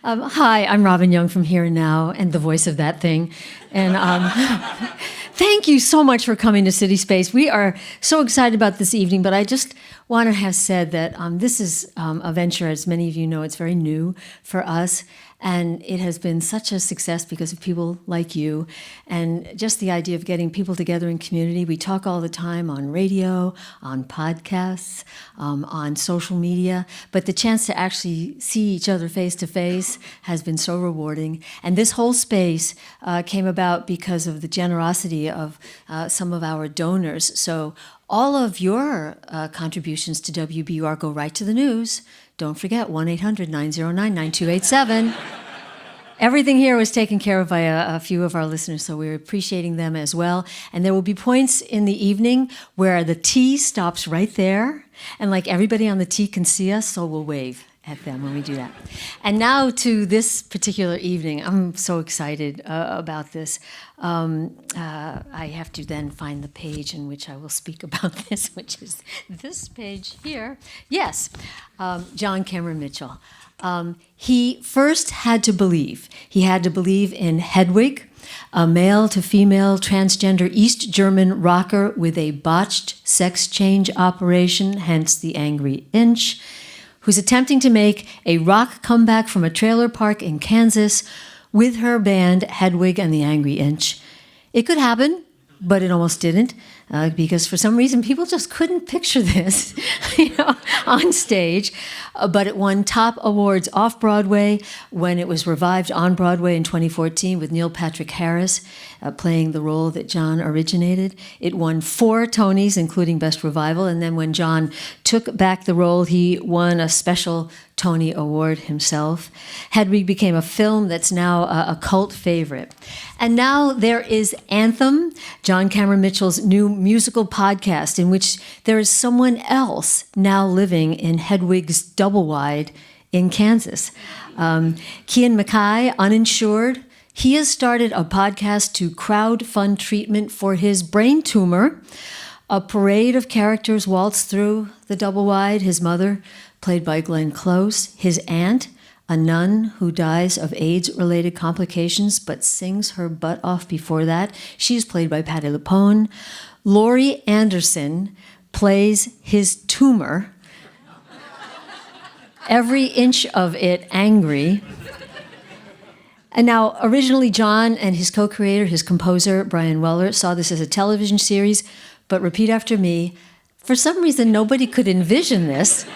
Hi, I'm Robin Young from Here and Now and the voice of that thing. And thank you so much for coming to City Space. We are so excited about this evening, but I just want to have said that this is a venture, as many of you know, it's very new for us. And it has been such a success because of people like you and just the idea of getting people together in community. We talk all the time on radio, on podcasts, on social media, but the chance to actually see each other face to face has been so rewarding. And this whole space came about because of the generosity of some of our donors. So all of your contributions to WBUR go right to the news. Don't forget, 1-800-909-9287. Everything here was taken care of by a few of our listeners, so we're appreciating them as well. And there will be points in the evening where the T stops right there, and like everybody on the T can see us, so we'll wave at them when we do that. And now to this particular evening. I'm so excited about this. I have to then find the page in which I will speak about this, which is this page here. Yes, John Cameron Mitchell. He first had to believe. He had to believe in Hedwig, a male to female transgender East German rocker with a botched sex change operation, hence the angry inch, who's attempting to make a rock comeback from a trailer park in Kansas with her band Hedwig and the Angry Inch. It could happen, but it almost didn't, because for some reason people just couldn't picture this, on stage. But it won top awards off-Broadway when it was revived on Broadway in 2014 with Neil Patrick Harris playing the role that John originated. It won 4 Tonys, including Best Revival, and then when John took back the role, he won a special Tony Award himself. Hedwig became a film that's now a cult favorite. And now there is Anthem, John Cameron Mitchell's new musical podcast, in which there is someone else now living in Hedwig's double wide in Kansas. Kian Mackay, uninsured, he has started a podcast to crowdfund treatment for his brain tumor. A parade of characters waltz through the double wide. His mother, played by Glenn Close, his aunt, a nun who dies of AIDS-related complications but sings her butt off before that. She's played by Patti LuPone. Laurie Anderson plays his tumor, every inch of it angry. And now, originally, John and his co-creator, his composer, Bryan Weller, saw this as a television series, but repeat after me, for some reason, nobody could envision this.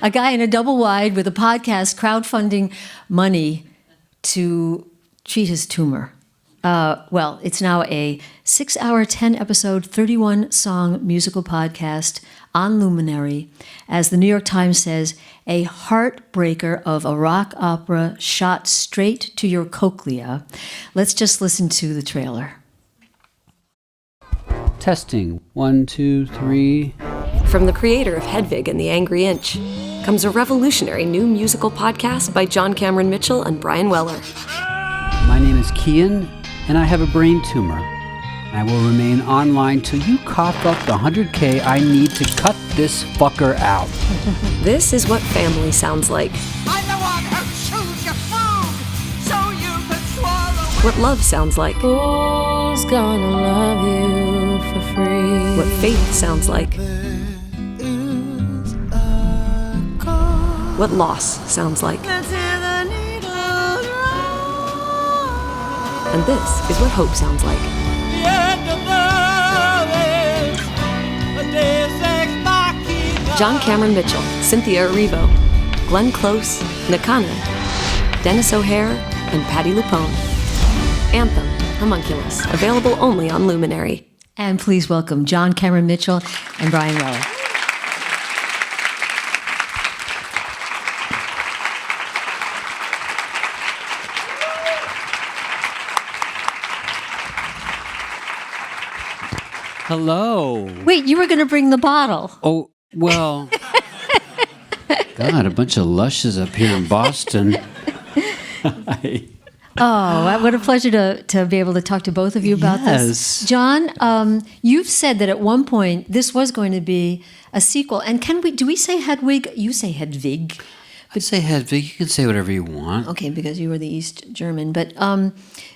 A guy in a double wide with a podcast crowdfunding money to treat his tumor. Well, it's now a 6-hour, 10-episode, 31-song musical podcast on Luminary. As the New York Times says, a heartbreaker of a rock opera shot straight to your cochlea. Let's just listen to the trailer. Testing. 1, 2, 3. From the creator of Hedwig and the Angry Inch comes a revolutionary new musical podcast by John Cameron Mitchell and Bryan Weller. My name is Kian, and I have a brain tumor. I will remain online till you cough up the $100K I need to cut this fucker out. This is what family sounds like. I'm the one who chews your food so you can swallow. What love sounds like. Who's gonna love you for free? What faith sounds like. What loss sounds like. And this is what hope sounds like. John Cameron Mitchell, Cynthia Erivo, Glenn Close, Nakana, Dennis O'Hare, and Patti LuPone. Anthem, Homunculus, available only on Luminary. And please welcome John Cameron Mitchell and Bryan Weller. Hello. Wait, you were going to bring the bottle. Oh, well. God, a bunch of lushes up here in Boston. Oh, what a pleasure to be able to talk to both of you about this. John, you've said that at one point this was going to be a sequel. And do we say Hedwig? You say Hedwig. I'd say Hedwig. You can say whatever you want. Okay, because you were the East German. But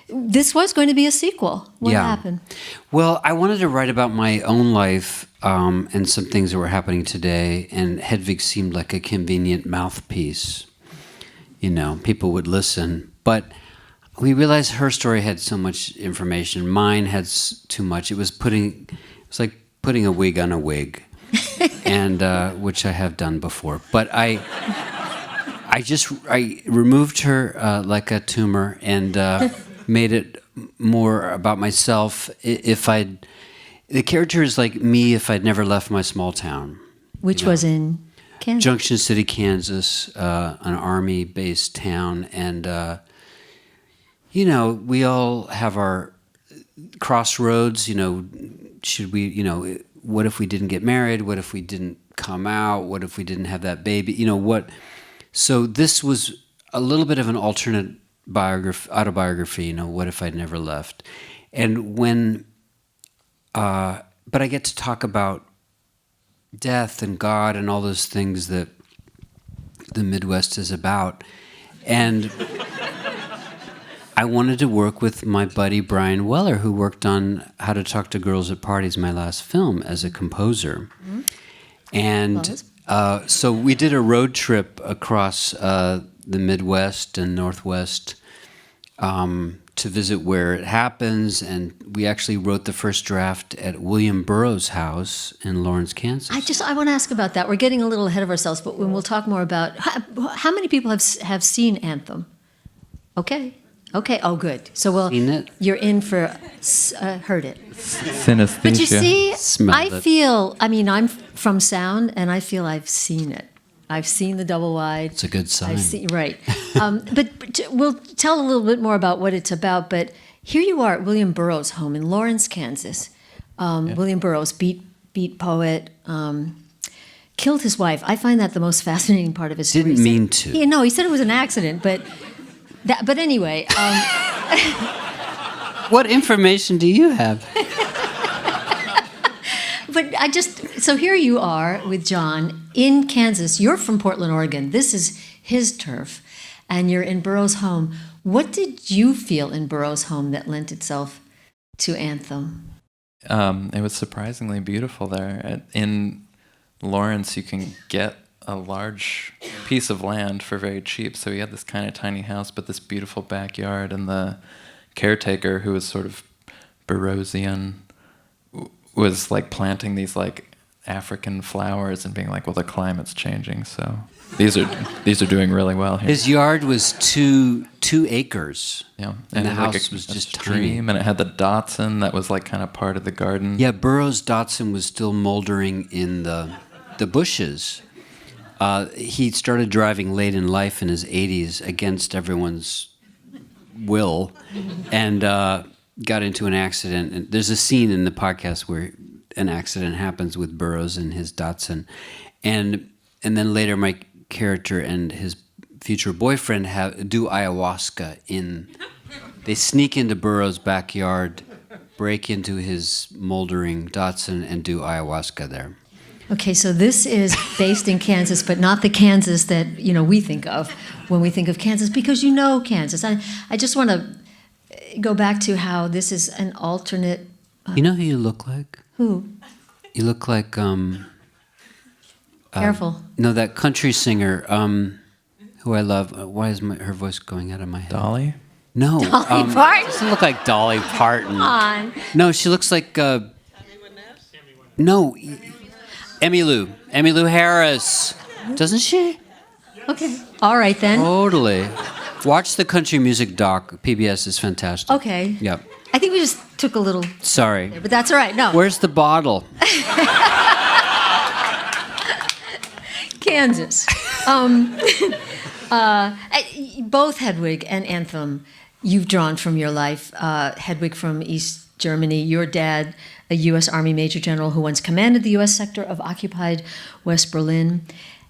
this was going to be a sequel. What happened? Well, I wanted to write about my own life and some things that were happening today, and Hedwig seemed like a convenient mouthpiece. You know, people would listen. But we realized her story had so much information. Mine had too much. It was like putting a wig on a wig, and which I have done before. But I removed her like a tumor and made it more about myself. The character is like me if I'd never left my small town, Which was in Kansas. Junction City, Kansas, an army-based town, and we all have our crossroads. Should we? What if we didn't get married? What if we didn't come out? What if we didn't have that baby? What? So this was a little bit of an alternate autobiography. What if I'd never left? And but I get to talk about death and God and all those things that the Midwest is about. And I wanted to work with my buddy Bryan Weller, who worked on How to Talk to Girls at Parties, my last film, as a composer. Mm-hmm. And so we did a road trip across the Midwest and Northwest to visit where it happens, and we actually wrote the first draft at William Burroughs' house in Lawrence, Kansas. I want to ask about that. We're getting a little ahead of ourselves, but we'll talk more about how many people have seen Anthem. Okay. Oh, good. So seen it? You're in for heard it. Synesthesia. But you see, Smelled it. I'm from sound, and I feel I've seen it. I've seen the double wide. It's a good sign. Right. But we'll tell a little bit more about what it's about. But here you are at William Burroughs' home in Lawrence, Kansas. William Burroughs, beat poet, killed his wife. I find that the most fascinating part of his story. Didn't mean to. He said it was an accident, but anyway. What information do you have? But so here you are with John in Kansas. You're from Portland, Oregon. This is his turf, and you're in Burroughs' home. What did you feel in Burroughs' home that lent itself to Anthem? It was surprisingly beautiful there. In Lawrence, you can get a large piece of land for very cheap. So he had this kind of tiny house, but this beautiful backyard, and the caretaker, who was sort of Burroughsian, was like planting these like African flowers and being like, well, the climate's changing, so these are doing really well here. His yard was 2 acres. Yeah, and the house like was just stream, tiny. and it had the Dotson that was like kind of part of the garden. Yeah, Burroughs' Dotson was still moldering in the bushes. He started driving late in life in his 80s against everyone's will, and got into an accident. And there's a scene in the podcast where an accident happens with Burroughs and his Datsun, and then later my character and his future boyfriend do ayahuasca they sneak into Burroughs' backyard, break into his moldering Datsun, and do ayahuasca there. Okay, so this is based in Kansas, but not the Kansas that we think of when we think of Kansas, because Kansas. I just want to go back to how this is an alternate. You know who you look like? Who? You look like Careful. No, that country singer who I love. Why is her voice going out of my head? Dolly? No. Dolly Parton? Doesn't look like Dolly Parton. Come on. No, she looks like. No, Emmylou Harris. Doesn't she? Okay. All right then. Totally. Watch the country music doc. PBS is fantastic. Okay. Yep. I think we just took a little. Sorry. But that's all right. No. Where's the bottle? Kansas. Both Hedwig and Anthem, you've drawn from your life. Hedwig from East Germany, your dad, a U.S. Army Major General who once commanded the U.S. sector of occupied West Berlin.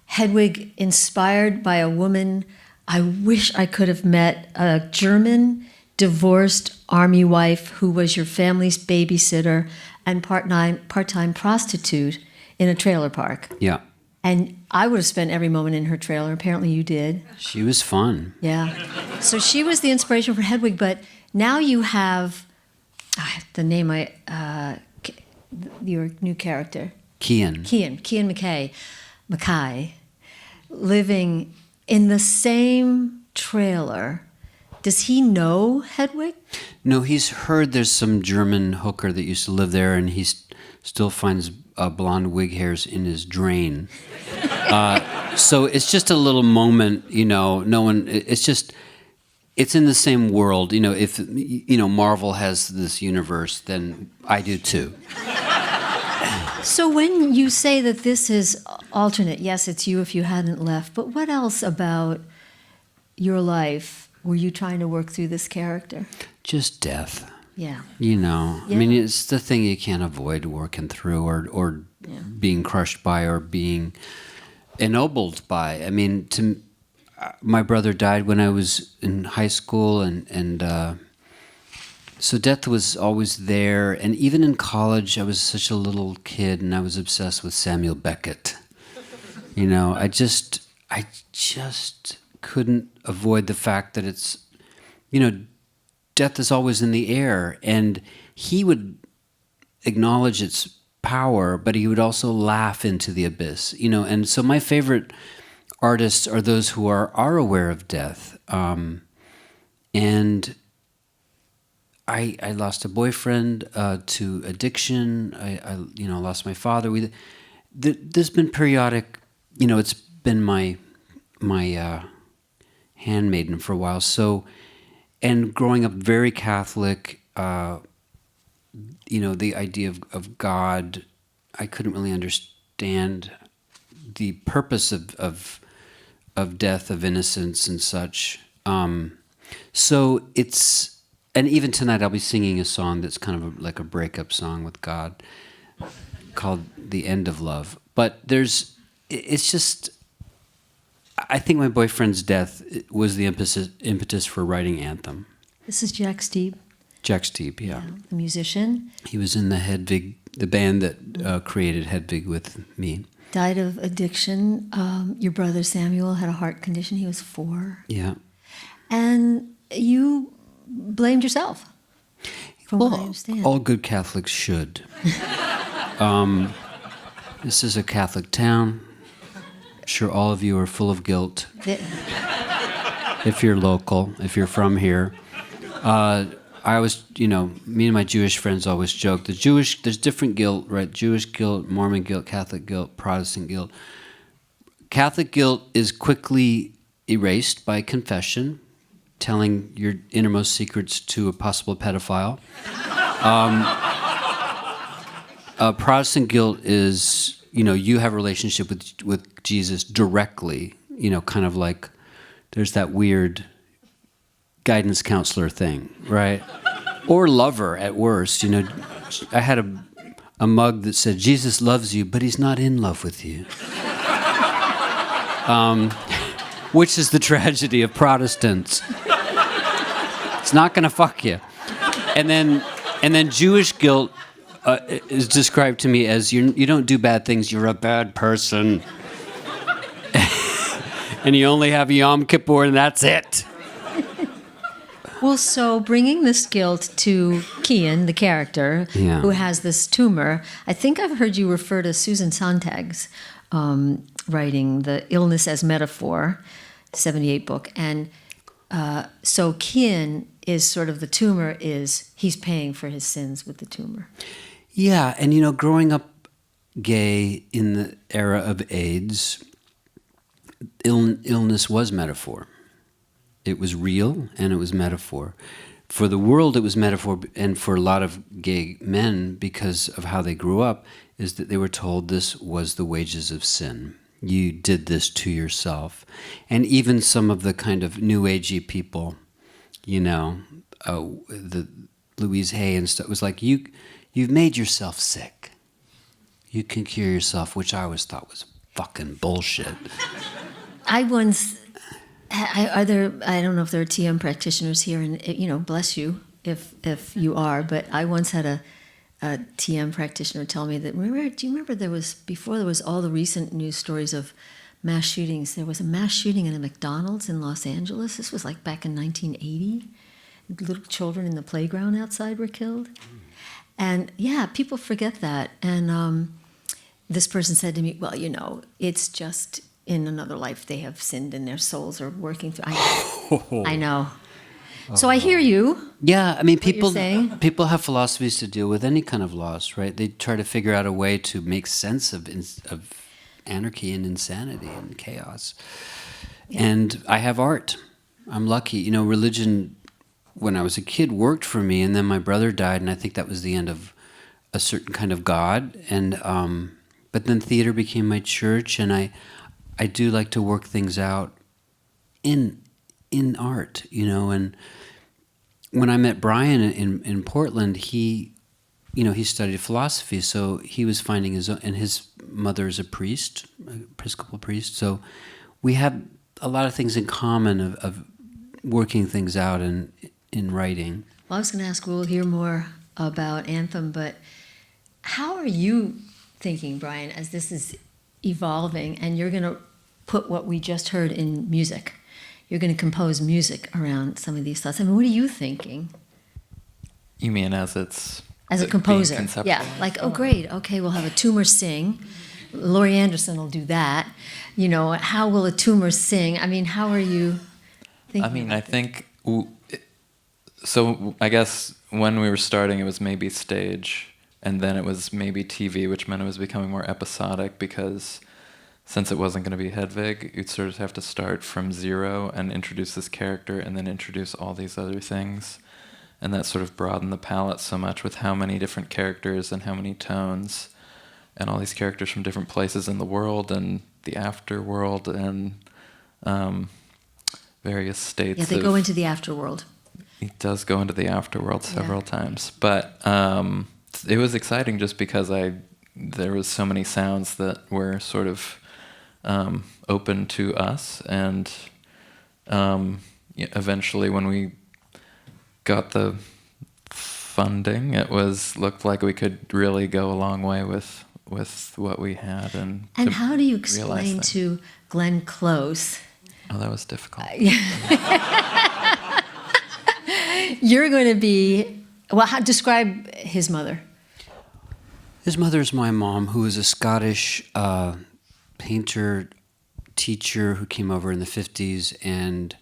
Hedwig, inspired by a woman I wish I could have met, a German divorced Army wife who was your family's babysitter and part-time prostitute in a trailer park. Yeah. And I would have spent every moment in her trailer. Apparently you did. She was fun. Yeah. So she was the inspiration for Hedwig, but now you have the name your new character. Kian Mackay, living in the same trailer. Does he know Hedwig? No, he's heard there's some German hooker that used to live there, and he still finds blonde wig hairs in his drain. So it's just a little moment, no one, it's in the same world. If, Marvel has this universe, then I do too. So when you say that this is alternate, yes, it's you if you hadn't left, but what else about your life were you trying to work through this character? Just death. Yeah. I mean, it's the thing you can't avoid working through or being crushed by or being ennobled by. I mean, my brother died when I was in high school, and so death was always there. And even in college, I was such a little kid, and I was obsessed with Samuel Beckett. I just couldn't avoid the fact that it's, death is always in the air, and he would acknowledge its power, but he would also laugh into the abyss, and so my favorite artists are those who are aware of death. And I lost a boyfriend to addiction. I lost my father. There's been periodic, it's been my handmaiden for a while. So, and growing up very Catholic, the idea of God, I couldn't really understand the purpose of death, of innocence and such. So it's, and even tonight I'll be singing a song that's kind of like a breakup song with God called The End of Love. But it's just, I think my boyfriend's death was the impetus for writing Anthem. This is Jack Steeb. Jack Steeb, yeah. The musician. He was in the Hedwig, the band that created Hedwig with me. Died of addiction. Your brother Samuel had a heart condition. He was 4. Yeah. And you blamed yourself, from what I understand. All good Catholics should. This is a Catholic town. I'm sure all of you are full of guilt. If you're local, if you're from here. I always, me and my Jewish friends always joke, there's different guilt, right? Jewish guilt, Mormon guilt, Catholic guilt, Protestant guilt. Catholic guilt is quickly erased by confession, telling your innermost secrets to a possible pedophile. Protestant guilt is, you have a relationship with Jesus directly, kind of like there's that weird guidance counselor thing, right? Or lover at worst. I had a mug that said, Jesus loves you, but he's not in love with you. Which is the tragedy of Protestants. It's not going to fuck you. And then Jewish guilt is described to me as you don't do bad things, you're a bad person. And you only have Yom Kippur and that's it. Well, so bringing this guilt to Kian, the character, who has this tumor, I think I've heard you refer to Susan Sontag's writing, The Illness as Metaphor, 78 book. And so Kian is sort of, the tumor is, he's paying for his sins with the tumor. Yeah, and growing up gay in the era of AIDS, illness was metaphor. It was real and it was metaphor. For the world, it was metaphor, and for a lot of gay men, because of how they grew up, is that they were told this was the wages of sin. You did this to yourself. And even some of the kind of new agey people, the Louise Hay and stuff, was like, you've made yourself sick. You can cure yourself, which I always thought was fucking bullshit. I once, I don't know if there are TM practitioners here, and bless you if you are, but I once had a TM practitioner tell me that, do you remember before there was all the recent news stories of mass shootings. There was a mass shooting in a McDonald's in Los Angeles. This was like back in 1980. Little children in the playground outside were killed. And yeah, people forget that. And this person said to me, well, you know, it's just in another life they have sinned and their souls are working through. I know. So I hear you. Yeah, I mean, what you're saying. people have philosophies to deal with any kind of loss, right? They try to figure out a way to make sense of anarchy and insanity and chaos. Yeah. And I have art. I'm lucky. You know, religion, when I was a kid, worked for me, and then my brother died, and I think that was the end of a certain kind of God. And but then theater became my church, and I do like to work things out in art, you know. And when I met Bryan in Portland, he studied philosophy, so he was finding his own, and his mother is a priest, an Episcopal priest, so we have a lot of things in common of working things out in writing. Well, I was going to ask, we'll hear more about Anthem, but how are you thinking, Bryan, as this is evolving and you're going to put what we just heard in music? You're going to compose music around some of these thoughts. I mean, what are you thinking? You mean as it's... As a composer? Yeah, like, oh, great, okay, we'll have a tumor sing. Laurie Anderson will do that. You know, how will a tumor sing? I mean, how are you thinking? I mean, I think... So I guess when we were starting, it was maybe stage, and then it was maybe TV, which meant it was becoming more episodic because since it wasn't going to be Hedwig, you'd sort of have to start from zero and introduce this character and then introduce all these other things. And that sort of broadened the palette so much with how many different characters and how many tones and all these characters from different places in the world and the afterworld and various states. Yeah, they go into the afterworld. He does go into the afterworld several times. But it was exciting just because there was so many sounds that were sort of open to us. And eventually when we got the funding, it looked like we could really go a long way with what we had. And how do you explain to Glenn Close? Oh, that was difficult. You're going to be, well, describe his mother. His mother's my mom, who was a Scottish painter, teacher who came over in the 50s, and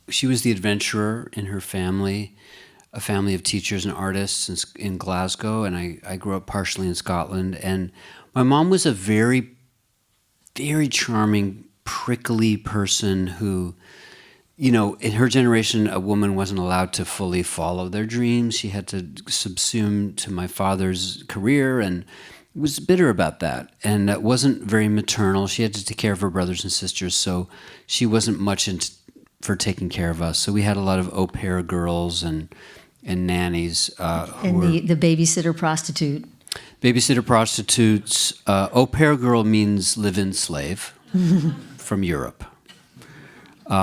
she was the adventurer in her family, a family of teachers and artists in Glasgow, and I grew up partially in Scotland. And my mom was a very, very charming, prickly person who, in her generation, a woman wasn't allowed to fully follow their dreams. She had to subsume to my father's career and was bitter about that. And that wasn't very maternal. She had to take care of her brothers and sisters, so she wasn't much for taking care of us. So we had a lot of au pair girls and nannies. And the babysitter prostitute. Babysitter prostitutes. Au pair girl means live-in slave from Europe.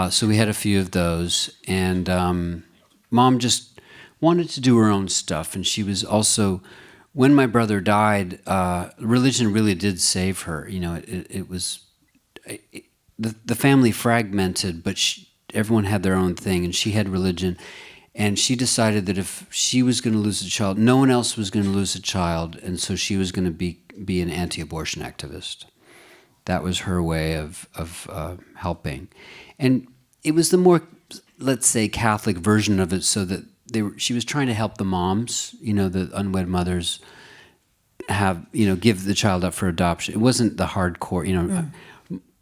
So we had a few of those. And Mom just wanted to do her own stuff. And she was also, when my brother died, religion really did save her. It was... The family fragmented, but everyone had their own thing, and she had religion. And she decided that if she was going to lose a child, no one else was going to lose a child, and so she was going to be an anti-abortion activist. That was her way of helping. And it was the more, let's say, Catholic version of it, so that she was trying to help the moms, the unwed mothers, give the child up for adoption. It wasn't the hardcore,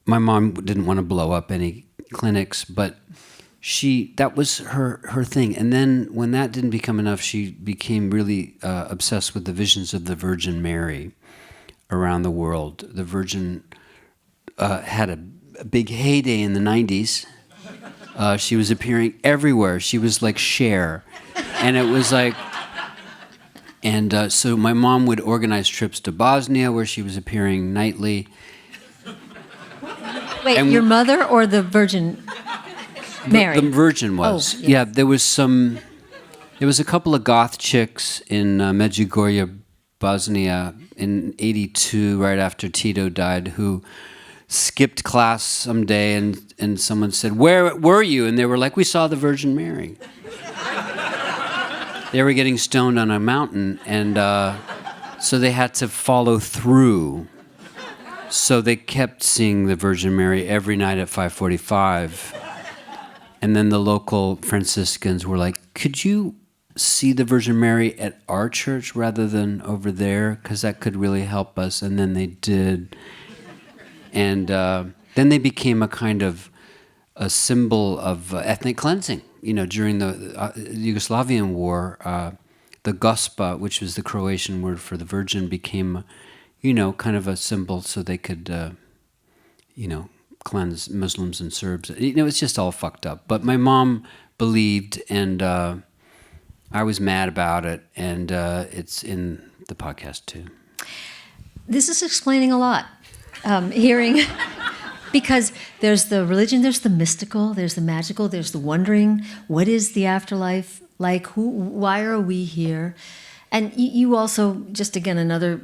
My mom didn't want to blow up any clinics, but that was her thing. And then when that didn't become enough, she became really obsessed with the visions of the Virgin Mary around the world. The Virgin had a big heyday in the 90s. She was appearing everywhere. She was like Cher. And it was like... And so my mom would organize trips to Bosnia where she was appearing nightly. Wait, your mother or the Virgin Mary? The Virgin was. Oh, yes. Yeah, there was a couple of goth chicks in Medjugorje, Bosnia, in '82, right after Tito died, who skipped class someday, and someone said, "Where were you?" And they were like, "We saw the Virgin Mary." They were getting stoned on a mountain, and so they had to follow through. So they kept seeing the Virgin Mary every night at 5:45. And then the local Franciscans were like, "Could you see the Virgin Mary at our church rather than over there? Because that could really help us." And then they did. And then they became a kind of a symbol of ethnic cleansing. During the Yugoslavian War, the Gospa, which was the Croatian word for the Virgin, became, kind of a symbol so they could, cleanse Muslims and Serbs. It's just all fucked up. But my mom believed, and I was mad about it, and it's in the podcast too. This is explaining a lot. Hearing, because there's the religion, there's the mystical, there's the magical, there's the wondering, what is the afterlife like? Why are we here? And you also, just again, another,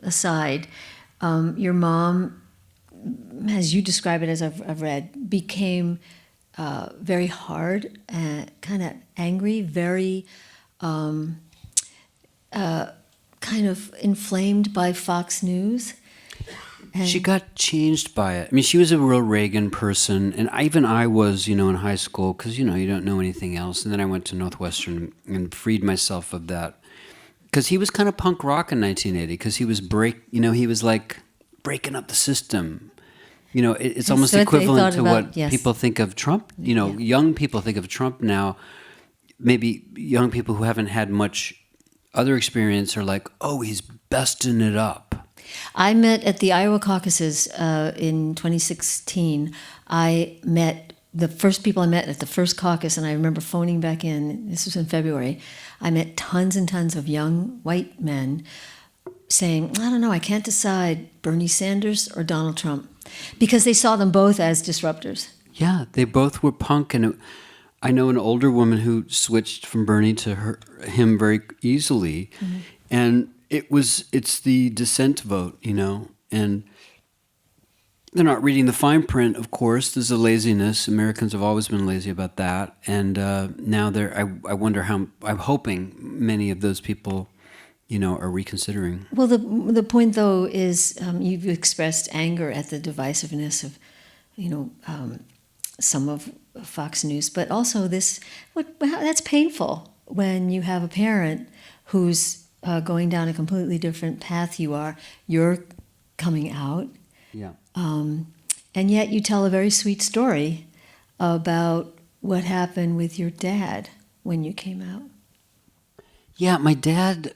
aside, your mom, as you describe it, as I've read, became very hard, kind of angry, very kind of inflamed by Fox News. And she got changed by it. I mean, she was a real Reagan person, and I was, in high school, because, you don't know anything else. And then I went to Northwestern and freed myself of that. Because he was kind of punk rock in 1980, because he was he was like breaking up the system. It's almost equivalent to what people think of Trump. Young people think of Trump now. Maybe young people who haven't had much other experience are like, oh, he's besting it up. I met at the Iowa caucuses in 2016. I met the first people I met at the first caucus, and I remember phoning back in, this was in February, I met tons and tons of young white men saying, I don't know, I can't decide Bernie Sanders or Donald Trump, because they saw them both as disruptors. Yeah, they both were punk, and I know an older woman who switched from Bernie to him very easily, and it's the dissent vote, and they're not reading the fine print, of course. There's a laziness. Americans have always been lazy about that, and now I wonder I'm hoping many of those people, are reconsidering. Well, the point though is you've expressed anger at the divisiveness of, some of Fox News, but also that's painful when you have a parent who's going down a completely different path you're coming out. Yeah. And yet you tell a very sweet story about what happened with your dad when you came out. Yeah, my dad,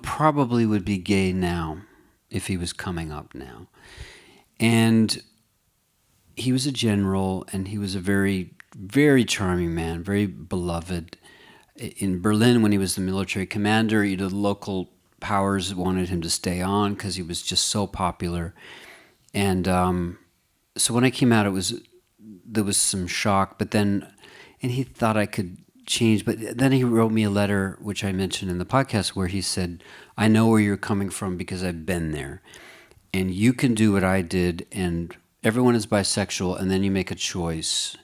probably would be gay now if he was coming up now. And he was a general, and he was a very, very charming man, very beloved. In Berlin, when he was the military commander, the local powers wanted him to stay on because he was just so popular. And so when I came out, there was some shock, and he thought I could change. But then he wrote me a letter, which I mentioned in the podcast, where he said, I know where you're coming from because I've been there. And you can do what I did, and everyone is bisexual, and then you make a choice.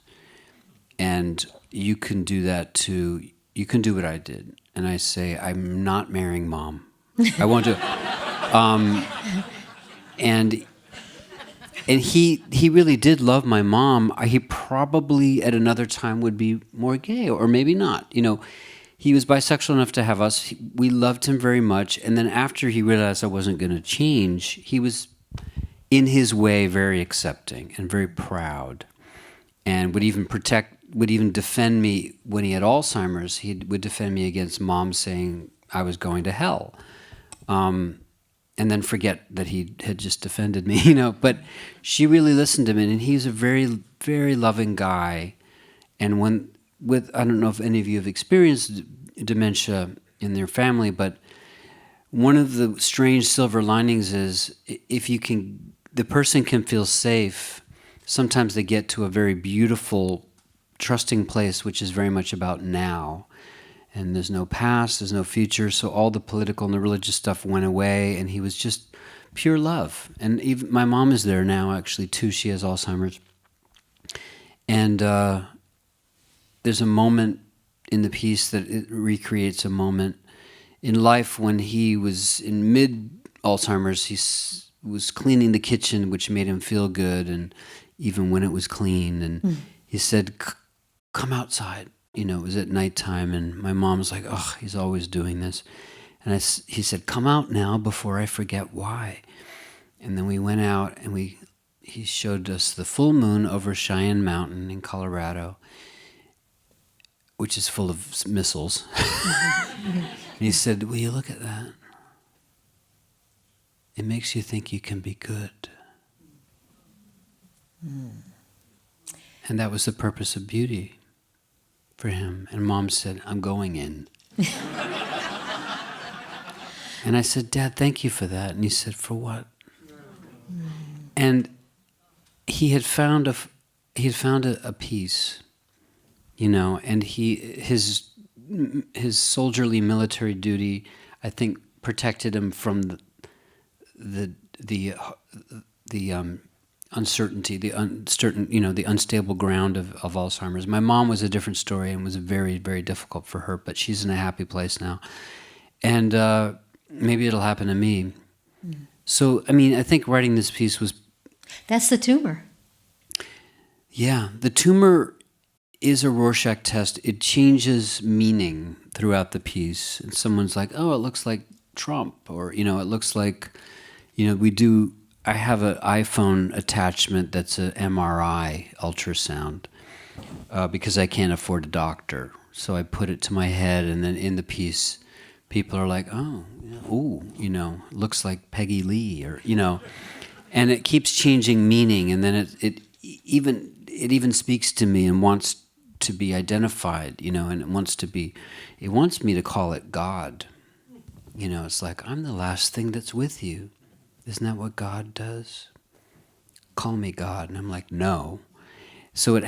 And you can do that too. You can do what I did. And I say, I'm not marrying Mom. I want to. And he really did love my mom. He probably at another time would be more gay, or maybe not. He was bisexual enough to have us. We loved him very much. And then after he realized I wasn't going to change, he was, in his way, very accepting and very proud, and would even defend me when he had Alzheimer's. He would defend me against Mom saying I was going to hell. And then forget that he had just defended me, But she really listened to me, and he's a very, very loving guy. And I don't know if any of you have experienced dementia in their family, but one of the strange silver linings is the person can feel safe. Sometimes they get to a very beautiful, trusting place, which is very much about now. and there's no past, there's no future. So all the political and the religious stuff went away, and he was just pure love. And even my mom is there now, actually, too. She has Alzheimer's. And there's a moment in the piece that it recreates a moment in life when he was in mid-Alzheimer's. He was cleaning the kitchen, which made him feel good, and even when it was clean. And he said, come outside. You know, it was at nighttime, and my mom was like, oh, he's always doing this. And he said, come out now before I forget why. And then we went out, and he showed us the full moon over Cheyenne Mountain in Colorado, which is full of missiles. And he said, will you look at that? It makes you think you can be good. And that was the purpose of beauty for him. And Mom said, I'm going in. And I said, Dad, thank you for that. And he said, for what? And he had found a peace, you know, and his soldierly military duty, I think, protected him from the uncertainty, the unstable ground of Alzheimer's. My mom was a different story and was very, very difficult for her, but she's in a happy place now. And maybe it'll happen to me. So, I mean, I think writing this piece was... That's the tumor. Yeah, the tumor is a Rorschach test. It changes meaning throughout the piece. And someone's like, oh, it looks like Trump, or, you know, it looks like, you know, I have an iPhone attachment that's an MRI ultrasound because I can't afford a doctor. So I put it to my head, and then in the piece, people are like, oh, ooh, you know, looks like Peggy Lee, or, you know, and it keeps changing meaning, and then it even speaks to me and wants to be identified, you know, and it wants me to call it God. You know, it's like, I'm the last thing that's with you. Isn't that what God does? Call me God. And I'm like, no. So it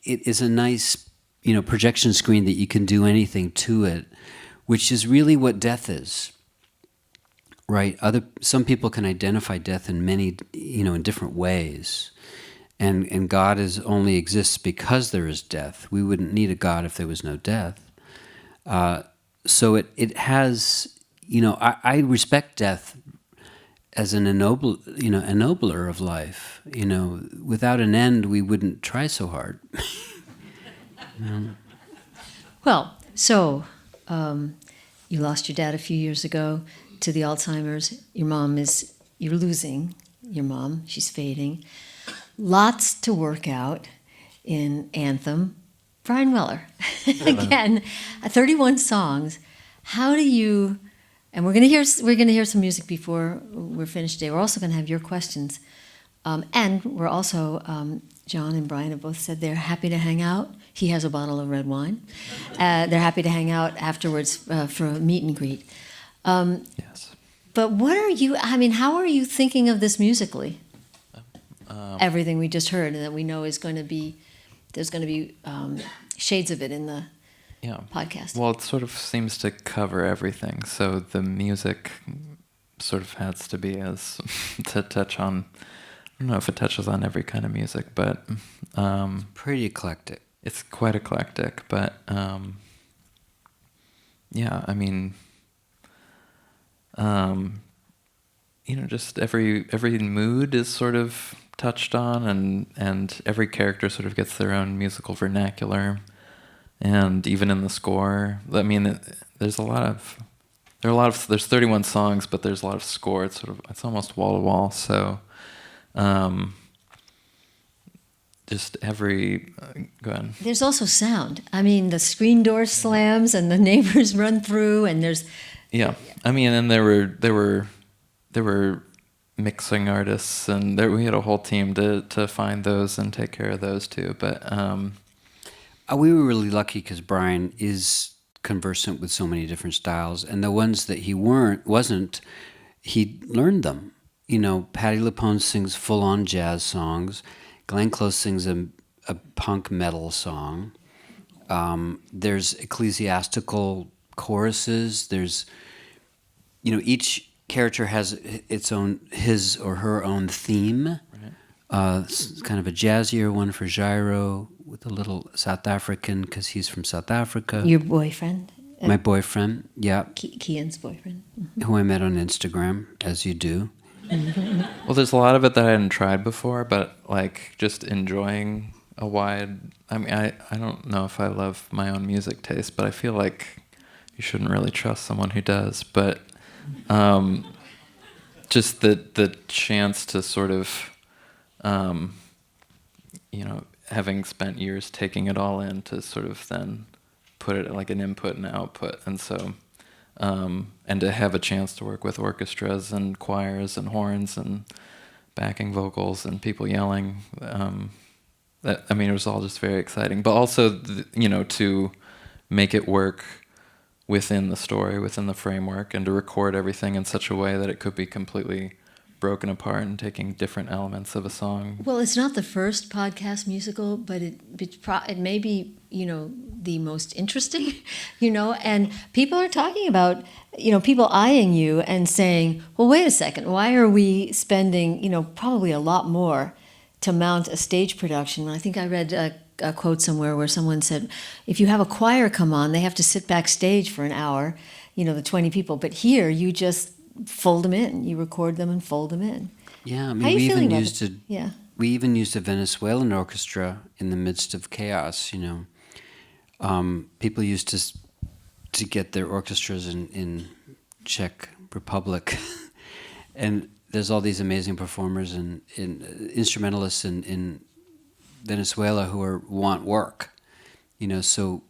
is a nice, you know, projection screen that you can do anything to it, which is really what death is, right? Some people can identify death in many, you know, in different ways. And God only exists because there is death. We wouldn't need a God if there was no death. So it has, you know, I respect death as an ennobler of life. You know, without an end, we wouldn't try so hard. You know? Well, so you lost your dad a few years ago to the Alzheimer's. You're losing your mom. She's fading. Lots to work out in Anthem. Bryan Weller, again, 31 songs. How do you? And we're gonna hear some music before we're finished today. We're also gonna have your questions, and we're also John and Bryan have both said they're happy to hang out. He has a bottle of red wine. They're happy to hang out afterwards for a meet and greet. Yes. But what are you? I mean, how are you thinking of this musically? Everything we just heard, and that we know is going to be, there's going to be shades of it in the podcast. Well, it sort of seems to cover everything. So the music sort of has to be to touch on, I don't know if it touches on every kind of music, but... pretty eclectic. It's quite eclectic, but yeah, I mean... you know, just every mood is sort of touched on, and every character sort of gets their own musical vernacular, and even in the score, I mean, there's 31 songs, but there's a lot of score. It's almost wall to wall. So, just go ahead. There's also sound. I mean, the screen door slams and the neighbors run through, and there's... Yeah, I mean, and there were mixing artists, and we had a whole team to find those and take care of those too. But we were really lucky because Bryan is conversant with so many different styles, and the ones that he wasn't, he learned them. You know, Patti LuPone sings full-on jazz songs. Glenn Close sings a punk metal song. There's ecclesiastical choruses. There's, each character has his or her own theme. It's kind of a jazzier one for Jairo with a little South African because he's from South Africa. Your boyfriend? My boyfriend, yeah. Kian's boyfriend. Who I met on Instagram, as you do. Well, there's a lot of it that I hadn't tried before, but like just enjoying a wide. I mean, I don't know if I love my own music taste, but I feel like you shouldn't really trust someone who does. But just the chance to sort of, having spent years taking it all in, to sort of then put it like an input and output, and so. And to have a chance to work with orchestras and choirs and horns and backing vocals and people yelling, it was all just very exciting. But also, to make it work within the story, within the framework, and to record everything in such a way that it could be completely broken apart and taking different elements of a song. Well, it's not the first podcast musical, but it may be, the most interesting, and people are talking about, people eyeing you and saying, well, wait a second, why are we spending, probably a lot more to mount a stage production? I think I read a quote somewhere where someone said, if you have a choir come on, they have to sit backstage for an hour, the 20 people, but here you just fold them in. You record them and fold them in. Yeah, I mean, How are you feeling about it? Yeah. We even used a Venezuelan orchestra in the midst of chaos. People used to get their orchestras in Czech Republic, and there's all these amazing performers and instrumentalists in Venezuela who want work. So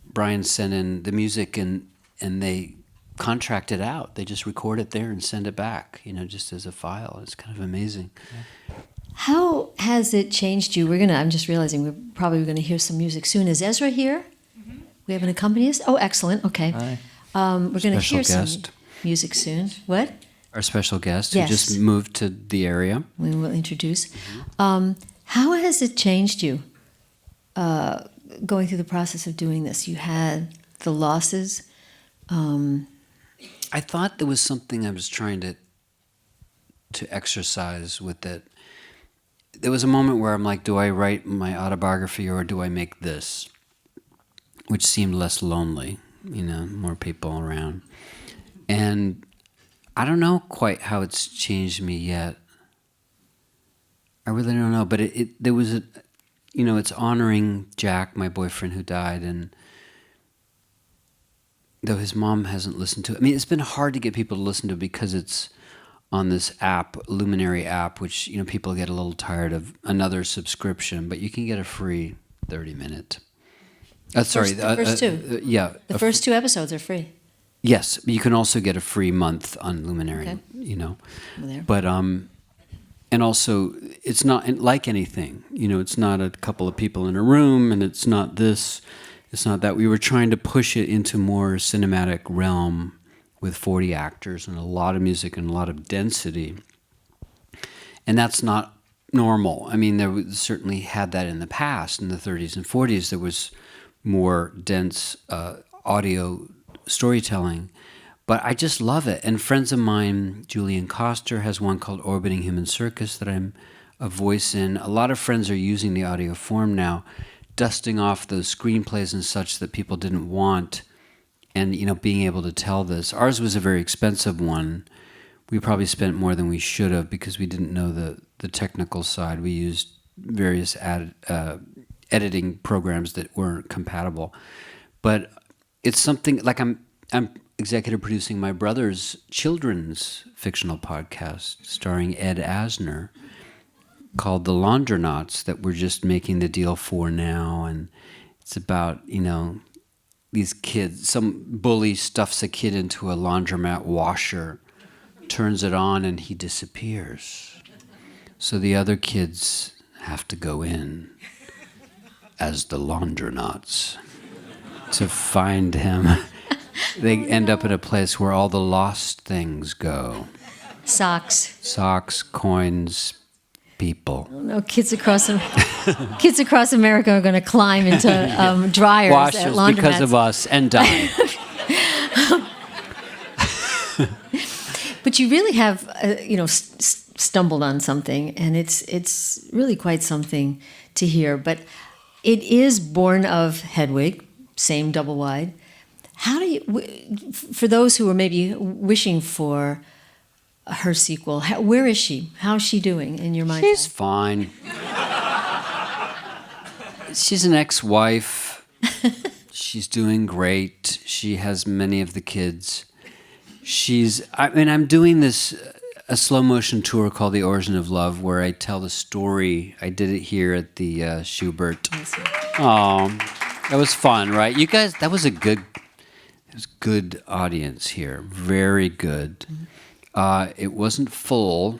Bryan sent in the music and they contract it out. They just record it there and send it back, just as a file. It's kind of amazing. Yeah. How has it changed you? I'm just realizing we're probably going to hear some music soon. Is Ezra here? Mm-hmm. We have an accompanist? Oh, excellent. Okay. Hi. We're going to hear some guest. music soon. What? Our special guest Yes. who just moved to the area. We will introduce. Mm-hmm. How has it changed you going through the process of doing this? You had the losses. I thought there was something I was trying to exercise with it. There was a moment where I'm like, do I write my autobiography or do I make this? Which seemed less lonely, more people around. And I don't know quite how it's changed me yet. I really don't know, but there was it's honoring Jack, my boyfriend who died, and though his mom hasn't listened to it. I mean, it's been hard to get people to listen to it because it's on this app, Luminary app, which, people get a little tired of another subscription, but you can get a free 30-minute. The first two. Yeah. The first 2 episodes are free. Yes, you can also get a free month on Luminary, Okay. There. But, and also, it's not like anything. It's not a couple of people in a room, and it's not this. It's not that. We were trying to push it into more cinematic realm with 40 actors and a lot of music and a lot of density. And that's not normal. I mean, there certainly had that in the past. In the 30s and 40s, there was more dense audio storytelling. But I just love it. And friends of mine, Julian Koster has one called Orbiting Human Circus that I'm a voice in. A lot of friends are using the audio form now, dusting off those screenplays and such that people didn't want, and being able to tell this. Ours was a very expensive one. We probably spent more than we should have because we didn't know the technical side. We used various editing programs that weren't compatible. But it's something like I'm executive producing my brother's children's fictional podcast starring Ed Asner, called The Laundronauts, that we're just making the deal for now. And it's about, these kids, some bully stuffs a kid into a laundromat washer, turns it on, and he disappears. So the other kids have to go in as the Laundronauts to find him. They end up at a place where all the lost things go. Socks. Socks, coins, people. No, kids across America are going to climb into dryers at Washers laundromats because of us and die. But you really have, stumbled on something, and it's really quite something to hear. But it is born of Hedwig, same double wide. How do you, for those who are maybe wishing for her sequel, where is she? How's she doing in your mind? She's fine. She's an ex-wife. She's doing great. She has many of the kids. I'm doing a slow motion tour called The Origin of Love, where I tell the story. I did it here at the Schubert. Oh, that was fun, right? You guys, it was good audience here. Very good. It wasn't full.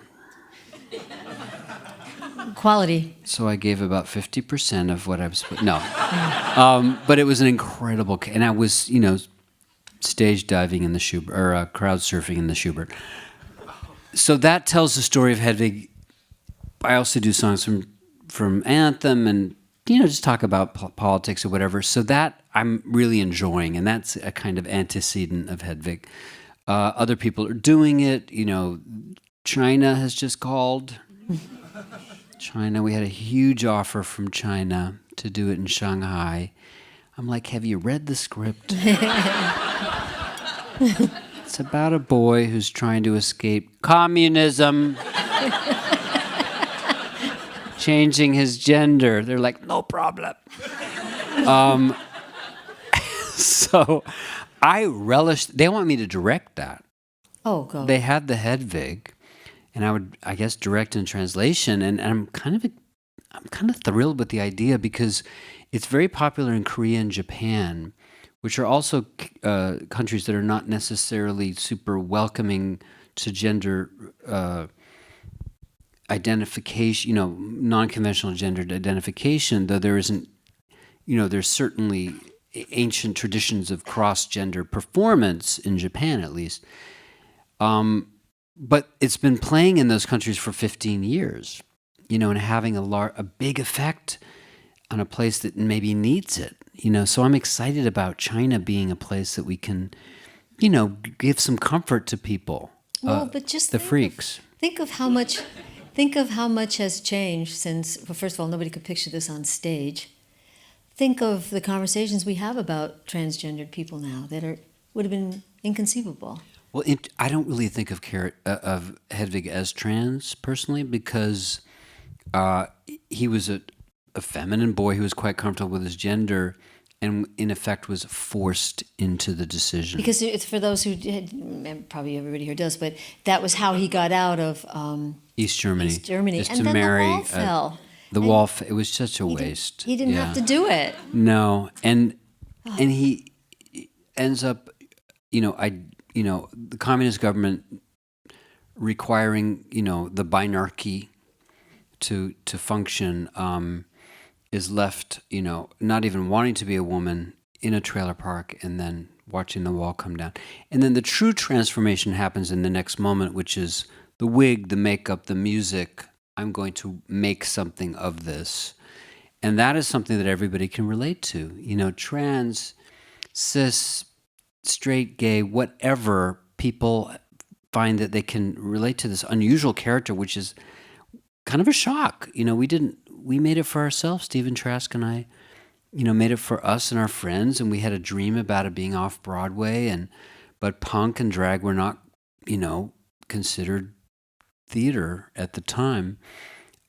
Quality. So I gave about 50% of what I was. No. But it was an incredible, and I was, stage diving in the Schubert, or crowd surfing in the Schubert. So that tells the story of Hedwig. I also do songs from Anthem and, just talk about politics or whatever. So that I'm really enjoying, and that's a kind of antecedent of Hedwig. Other people are doing it. China has just called. China, we had a huge offer from China to do it in Shanghai. I'm like, have you read the script? It's about a boy who's trying to escape communism, changing his gender. They're like, no problem. So I relished. They want me to direct that. Oh, go. They had the Hedwig, and I would, I guess, direct in translation. And I'm kind of thrilled with the idea because it's very popular in Korea and Japan, which are also countries that are not necessarily super welcoming to gender identification, non-conventional gendered identification, though there isn't, there's certainly ancient traditions of cross-gender performance in Japan, at least. But it's been playing in those countries for 15 years, and having a big effect on a place that maybe needs it. So I'm excited about China being a place that we can, give some comfort to people. Well, but just the freaks. Think of how much has changed since. Well, first of all, nobody could picture this on stage. Think of the conversations we have about transgendered people now that would have been inconceivable. Well, I don't really think of Hedwig as trans personally because he was a feminine boy who was quite comfortable with his gender and in effect was forced into the decision. Because it's for those who probably everybody here does, but that was how he got out of East Germany. Just and to then marry, the wall fell. It was such a waste. He didn't have to do it. No, and he ends up, the communist government requiring, the binarchy to function, is left, not even wanting to be a woman in a trailer park and then watching the wall come down. And then the true transformation happens in the next moment, which is the wig, the makeup, the music. I'm going to make something of this. And that is something that everybody can relate to. Trans, cis, straight, gay, whatever, people find that they can relate to this unusual character, which is kind of a shock. We made it for ourselves, Stephen Trask and I, made it for us and our friends, and we had a dream about it being off Broadway, but punk and drag were not, considered theater at the time.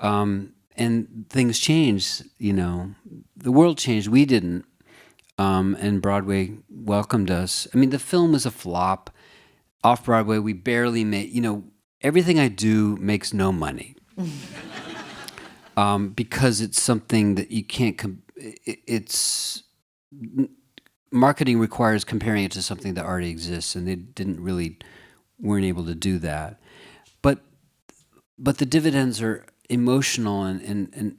And things changed, the world changed, we didn't, and Broadway welcomed us. I mean, the film was a flop. Off Broadway, we barely made, everything I do makes no money. Because it's something that you can't, marketing requires comparing it to something that already exists, and they weren't able to do that. But the dividends are emotional and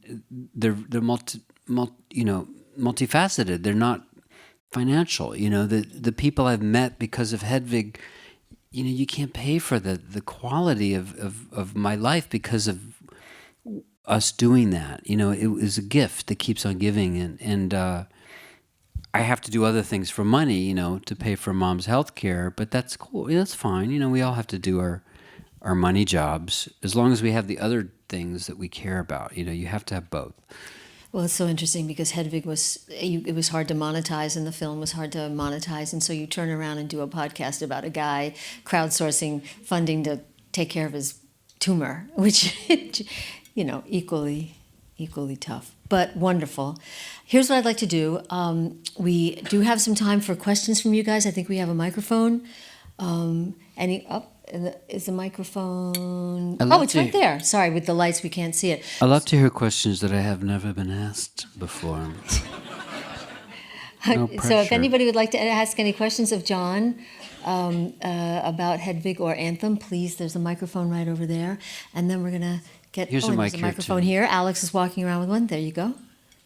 they're multifaceted. They're not financial. The people I've met because of Hedwig, you can't pay for the quality of my life because of us doing that. It was a gift that keeps on giving, and I have to do other things for money, to pay for Mom's health care, but that's cool. That's fine. We all have to do our money jobs as long as we have the other things that we care about. You have to have both. Well, it's so interesting because Hedwig it was hard to monetize, and the film was hard to monetize, and so you turn around and do a podcast about a guy crowdsourcing funding to take care of his tumor, which, equally tough, but wonderful. Here's what I'd like to do. We do have some time for questions from you guys. I think we have a microphone. Is the microphone? Oh, it's right there. Sorry, with the lights, we can't see it. I love to hear questions that I have never been asked before. No pressure. So if anybody would like to ask any questions of John about Hedwig or Anthem, please, there's a microphone right over there. And then we're going to get... Here's a mic there's a here, microphone too. here. Alex is walking around with one. There you go.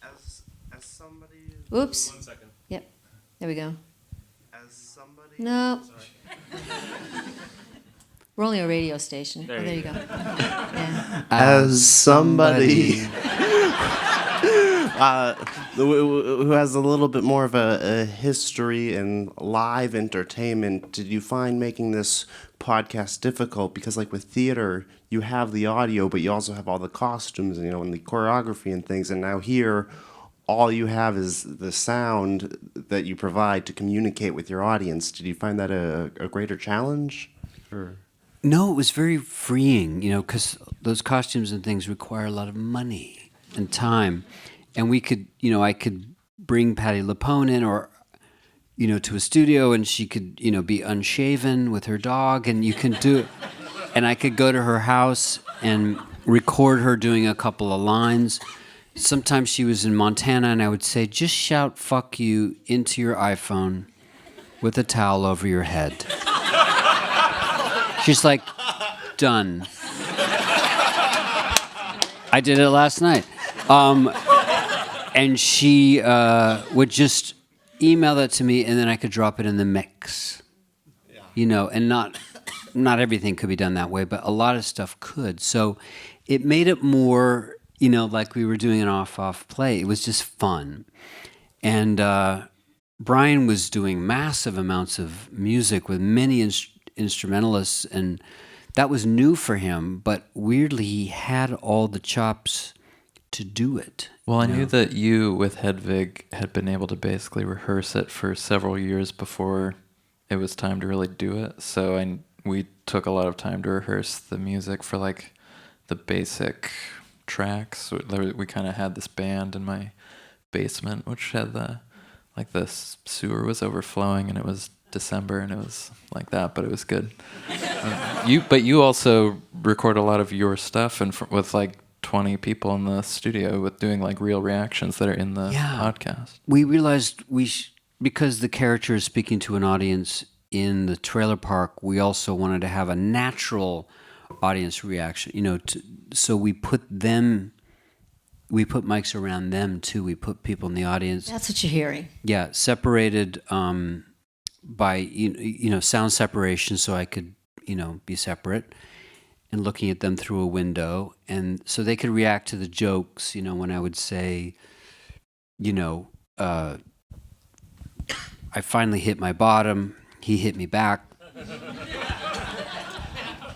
As somebody... Oops. 1 second. Yep. There we go. As somebody... No. Sorry. We're only a radio station. There you go. Yeah. As somebody... who has a little bit more of a history in live entertainment, did you find making this podcast difficult? Because like with theater, you have the audio, but you also have all the costumes, and the choreography and things. And now here, all you have is the sound that you provide to communicate with your audience. Did you find that a greater challenge? Or? No, it was very freeing, because those costumes and things require a lot of money and time. And we could, I could bring Patti LuPone in or, to a studio, and she could, be unshaven with her dog, and you can do it. And I could go to her house and record her doing a couple of lines. Sometimes she was in Montana, and I would say, just shout "fuck you" into your iPhone with a towel over your head. She's like, done. I did it last night. And she would just email that to me, and then I could drop it in the mix. And not everything could be done that way, but a lot of stuff could. So it made it more, like we were doing an off play. It was just fun. And Bryan was doing massive amounts of music with many instrumentalists, and that was new for him, but weirdly he had all the chops to do it. Well, I knew that you, with Hedwig, had been able to basically rehearse it for several years before it was time to really do it. So we took a lot of time to rehearse the music for like the basic tracks. We kind of had this band in my basement, which had the sewer was overflowing, and it was December, and it was like that, but it was good. But you also record a lot of your stuff, and with like 20 people in the studio with doing like real reactions that are in the podcast. We realized because the character is speaking to an audience in the trailer park, we also wanted to have a natural audience reaction, so we put mics around them too. We put people in the audience. That's what you're hearing. Yeah, separated by sound separation, so I could be separate and looking at them through a window, and so they could react to the jokes. When I would say, I finally hit my bottom, he hit me back.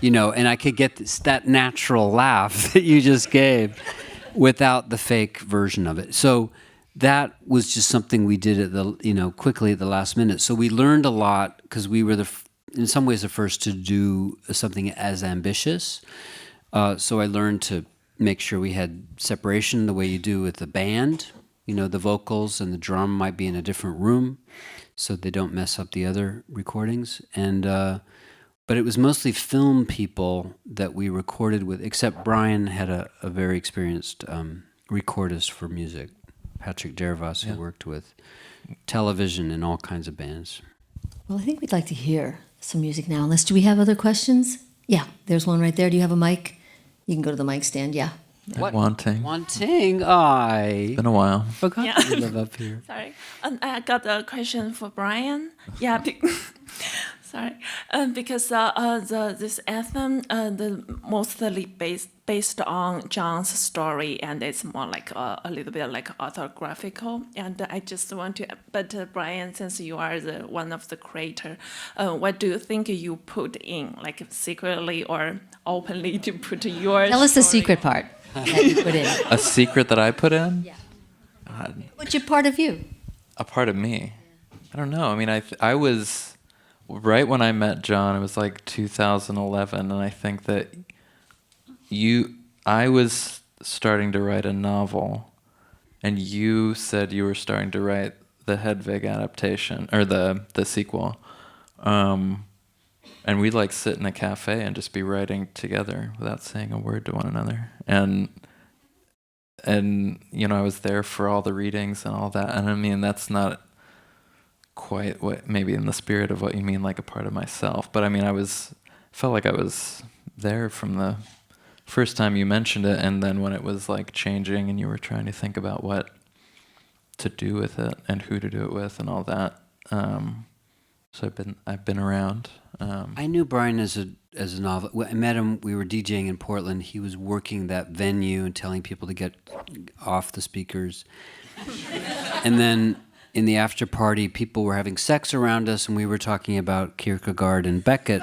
And I could get that natural laugh that you just gave without the fake version of it. So that was just something we did quickly at the last minute. So we learned a lot because we were in some ways the first to do something as ambitious. So I learned to make sure we had separation the way you do with the band. The vocals and the drum might be in a different room so they don't mess up the other recordings. But it was mostly film people that we recorded with, except Bryan had a very experienced recordist for music, Patrick Dervas, who worked with television and all kinds of bands. Well, I think we'd like to hear some music now. Unless, do we have other questions? Yeah, there's one right there. Do you have a mic? You can go to the mic stand, yeah. Wanting. It's Been a while. Forgot Yeah. you live up here. Sorry. I got a question for Bryan. Yeah. Sorry, because this anthem the mostly based on John's story, and it's more like a little bit like autographical. And I just want to, but Bryan, since you are one of the creator, what do you think you put in, like secretly or openly, to put your? Tell us the secret part that you put in. A secret that I put in? Yeah. What's your part of you? A part of me? I don't know. I mean, I was right when I met John. It was like 2011, and I think that I was starting to write a novel, and you said you were starting to write the Hedwig adaptation or the sequel, and we'd like sit in a cafe and just be writing together without saying a word to one another, and you know, I was there for all the readings and all that, and I mean, that's not quite what maybe in the spirit of what you mean, like a part of myself, but I mean, felt like I was there from the first time you mentioned it, and then when it was like changing and you were trying to think about what to do with it and who to do it with and all that. So I've been around. I knew Bryan as a novel. I met him. We were DJing in Portland. He was working that venue and telling people to get off the speakers. And then in the after party, people were having sex around us, and we were talking about Kierkegaard and Beckett,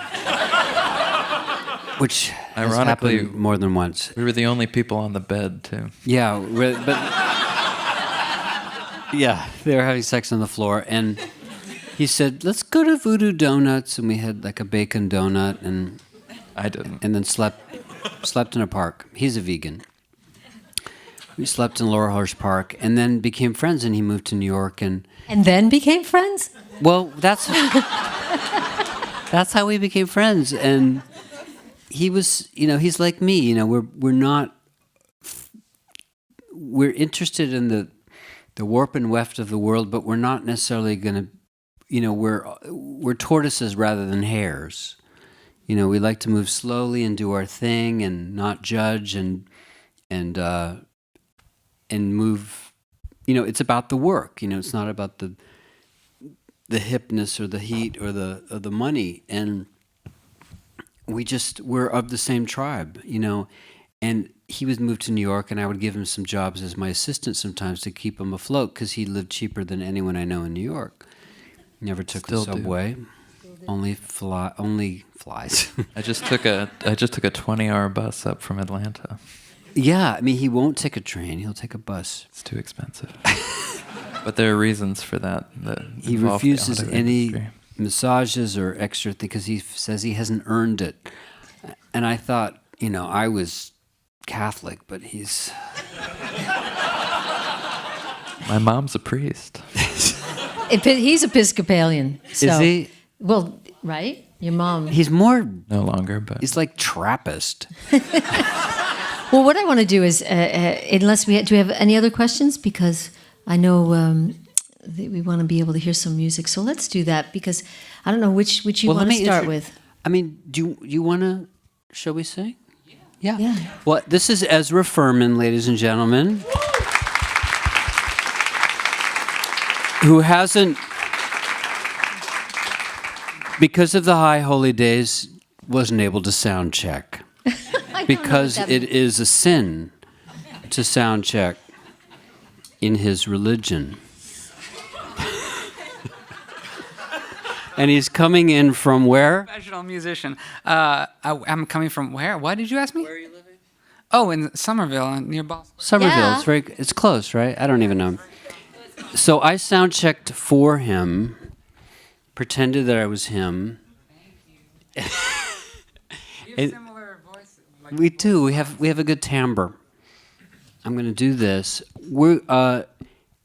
which has ironically happened more than once. We were the only people on the bed too. Yeah, but yeah, they were having sex on the floor, and he said, "Let's go to Voodoo Donuts," and we had like a bacon donut, and I didn't. And then slept in a park. He's a vegan. We slept in Laurel Hirsch Park, and then became friends. And he moved to New York, and then became friends. Well, that's how we became friends. And he was, you know, he's like me. You know, we're interested in the warp and weft of the world, but we're not necessarily going to, you know, we're tortoises rather than hares. You know, we like to move slowly and do our thing and not judge and move. You know, it's about the work. You know, it's not about the hipness or the heat or the money. And we're of the same tribe. You know, and he was moved to New York, and I would give him some jobs as my assistant sometimes to keep him afloat because he lived cheaper than anyone I know in New York. Never took the subway. Only flies. I just took a 20-hour bus up from Atlanta. Yeah, I mean, he won't take a train. He'll take a bus. It's too expensive. But there are reasons for that. He refuses any massages or extra thing because he says he hasn't earned it. And I thought, you know, I was Catholic, but he's... My mom's a priest. He's Episcopalian. So, is he? Well, right? Your mom. He's more... No longer, but... He's like Trappist. Well, what I want to do is, unless do we have any other questions? Because I know that we want to be able to hear some music. So let's do that, because I don't know which you want to start with. I mean, do you want to... Shall we sing? Yeah. Well, this is Ezra Furman, ladies and gentlemen, who hasn't, because of the high holy days, wasn't able to sound check. Because it is a sin to sound check in his religion. And he's coming in from where? Professional musician. I'm coming from where? Why did you ask me? Where are you living? Oh, in Somerville, near Boston. Somerville. Yeah. It's close, right? I don't even know. So I sound checked for him, pretended that I was him. You have similar voice. We do. We have a good timbre. I'm going to do this.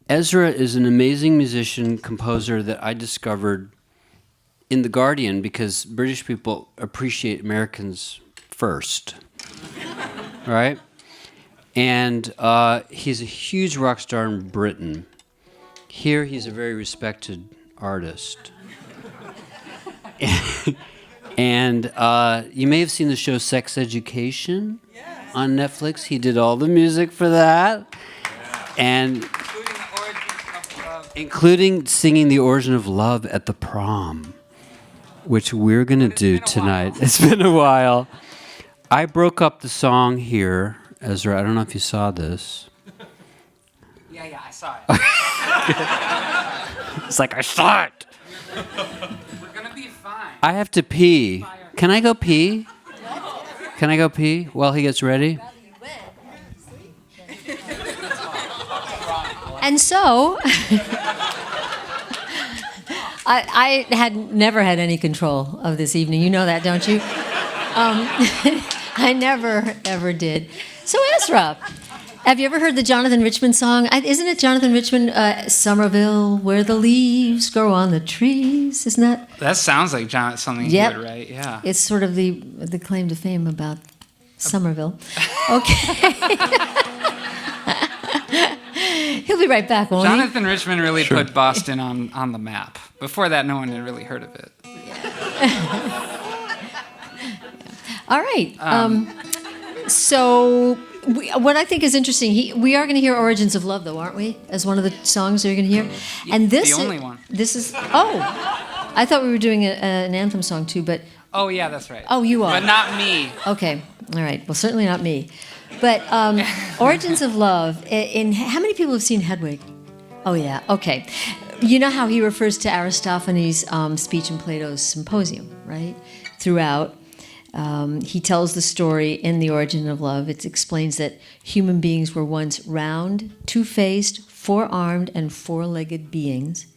Ezra is an amazing musician, composer that I discovered in The Guardian because British people appreciate Americans first, right? And he's a huge rock star in Britain. Here, he's a very respected artist. And you may have seen the show Sex Education on Netflix. He did all the music for that. And including singing The Origin of Love at the prom. which we're going to do tonight. It's been a while. I broke up the song here, Ezra. I don't know if you saw this. Yeah, I saw it. It's like, I saw it. We're gonna be fine. I have to pee. Can I go pee? Can I go pee while he gets ready? And so, I had never had any control of this evening. You know that, don't you? I never, ever did. So Ezra, have you ever heard the Jonathan Richman song? Isn't it Jonathan Richman, Somerville, where the leaves grow on the trees? Isn't that? That sounds like something Yep. you would write, yeah. It's sort of the claim to fame about Somerville. Okay. He'll be right back, won't he? Jonathan Richman really put Boston on the map. Before that, no one had really heard of it. All right. So what I think is interesting, we are going to hear "Origins of Love," though, aren't we? As one of the songs you're going to hear. And this the only one. This is. Oh, I thought we were doing an anthem song too, but. Oh, yeah, that's right. Oh, you are. But not me. Okay. All right. Well, certainly not me. But "Origins of Love." In how many people have seen Hedwig? Oh yeah. Okay. You know how he refers to Aristophanes' speech in Plato's Symposium, right? Throughout. He tells the story in The Origin of Love. It explains that human beings were once round, two-faced, four-armed, and four-legged beings.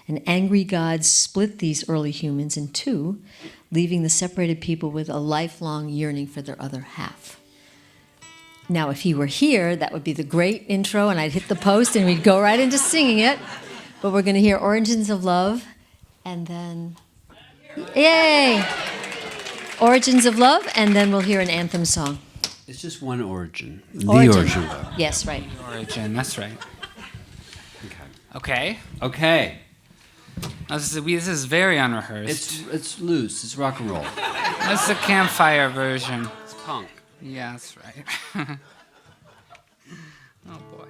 And angry gods split these early humans in two, leaving the separated people with a lifelong yearning for their other half. Now, if he were here, that would be the great intro, and I'd hit the post, and we'd go right into singing it. But we're going to hear Origins of Love, and then... Yay! Origins of Love, and then we'll hear an anthem song. It's just one origin. The Origin. origin of love. Yes, right. Origin, that's right. Okay. Okay. Now, this is very unrehearsed. It's loose. It's rock and roll. That's the campfire version. It's punk. Yeah, that's right. Oh, boy.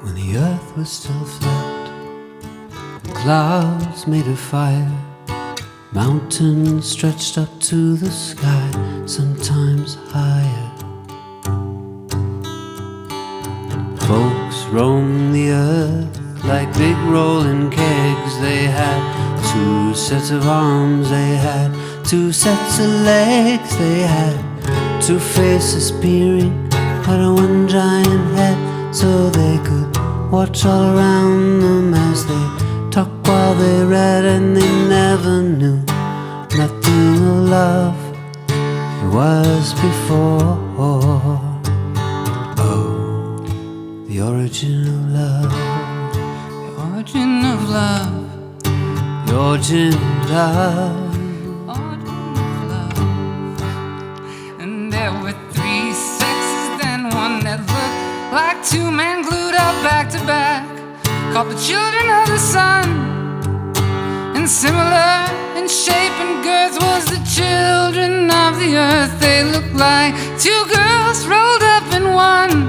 When the earth was still flat, the clouds made a fire, mountains stretched up to the sky, sometimes higher. Folks roamed the earth like big rolling kegs. They had two sets of arms, they had two sets of legs, they had two faces peering out of one giant head, so they could watch all around them as they talked while they read, and they never knew nothing of love it was before. Oh, the origin of love, The origin of love. the origin of love. Origin of love. And there were three sexes, then one that looked like two men glued up back to back, called the children of the sun. And similar in shape and girth was the children of the earth. They looked like two girls rolled up in one.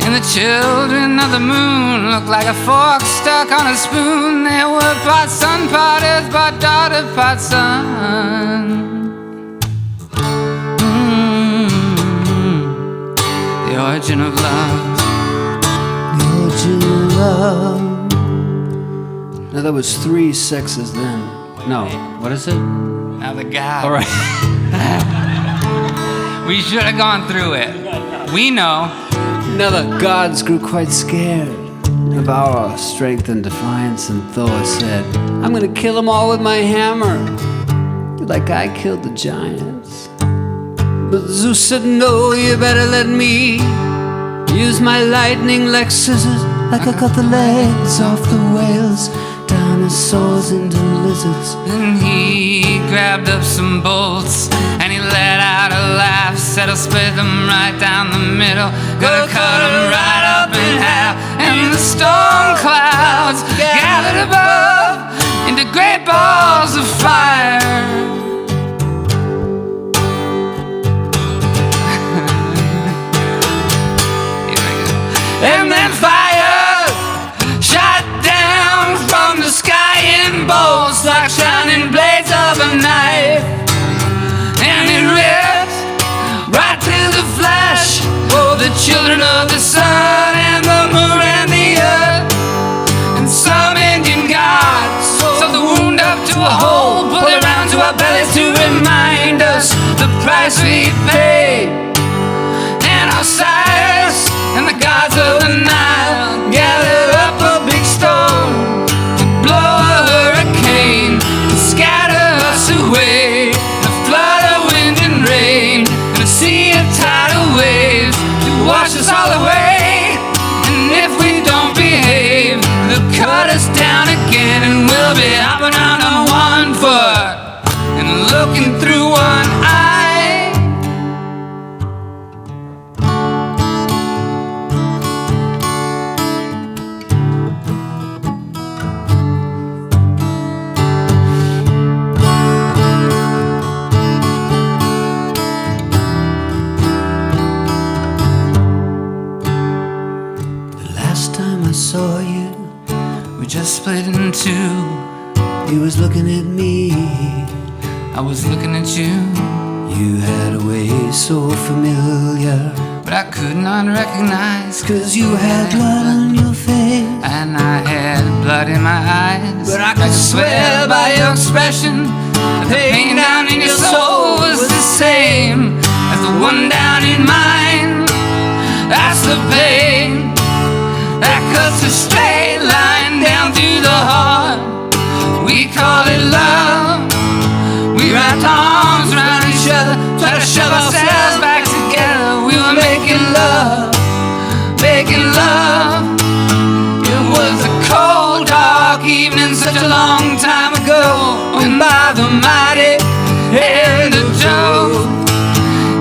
And the children of the moon looked like a fork stuck on a spoon. They were part sun, part earth, part daughter, part son. The origin of love. The origin of love. Now that was three sexes then. No, what is it? Now the God. All right. We should have gone through it. We know. Now the gods grew quite scared of our strength and defiance, and Thor said, I'm gonna kill them all with my hammer, like I killed the giants. But Zeus said, no, you better let me use my lightning like scissors, like I cut the legs off the whales, dinosaurs into lizards. And he grabbed up some bolts and he let out a laugh. Said I'll split them right down the middle, gonna cut them right up in half. And the storm clouds gathered above into great balls of fire. And then fire shot down from the sky in bolts like shining blades of a knife. And it ripped right to the flesh. Oh, the children of the sun and the moon and the earth. And some Indian god sewed the wound up to a hole, pulled it round to our bellies to remind us the price we paid. And our sires and the gods of the Nile gathered up a big stone to blow a hurricane and scatter us away. A flood of wind and rain and a sea of tidal waves to wash us all away. And if we don't behave, they'll cut us down again, and we'll be hopping on one foot and looking through one eye. Saw you, we just split in two. You was looking at me, I was looking at you, you had a way so familiar, but I could not recognize, 'cause you had blood on your face, and I had blood in my eyes. but I could swear by your expression the pain down in your soul was the same as the one down in mine. That's the pain that cuts a straight line down through the heart. We call it love. We wrapped arms around each other, tried to shove ourselves back together. We were making love, making love. It was a cold, dark evening such a long time ago, when by the mighty hand of Jove.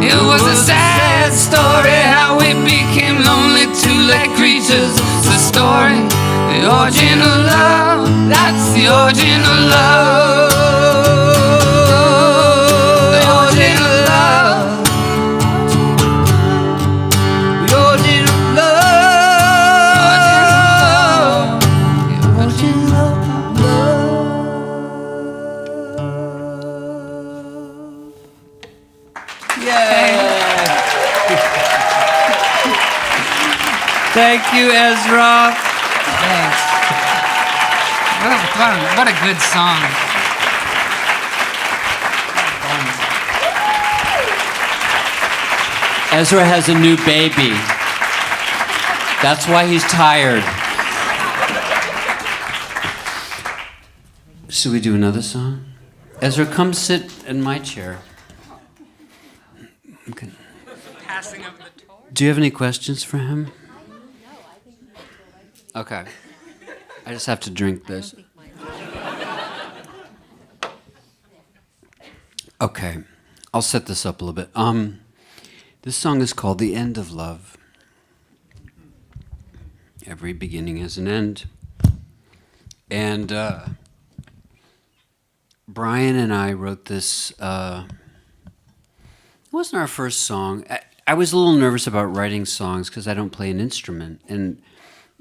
It was a sad story how we became lonely two-legged creatures. It's the story, the origin of love. That's the origin of love. The origin of love. The origin of love. The origin of love. Yeah. Thank you, Ezra. Thanks. What a good song. Ezra has a new baby. That's why he's tired. Should we do another song? Ezra, come sit in my chair. Okay. Passing of the torch. Do you have any questions for him? Okay. I just have to drink this. Okay. I'll set this up a little bit. This song is called The End of Love. Every beginning has an end. And Bryan and I wrote this. It wasn't our first song. I was a little nervous about writing songs because I don't play an instrument. And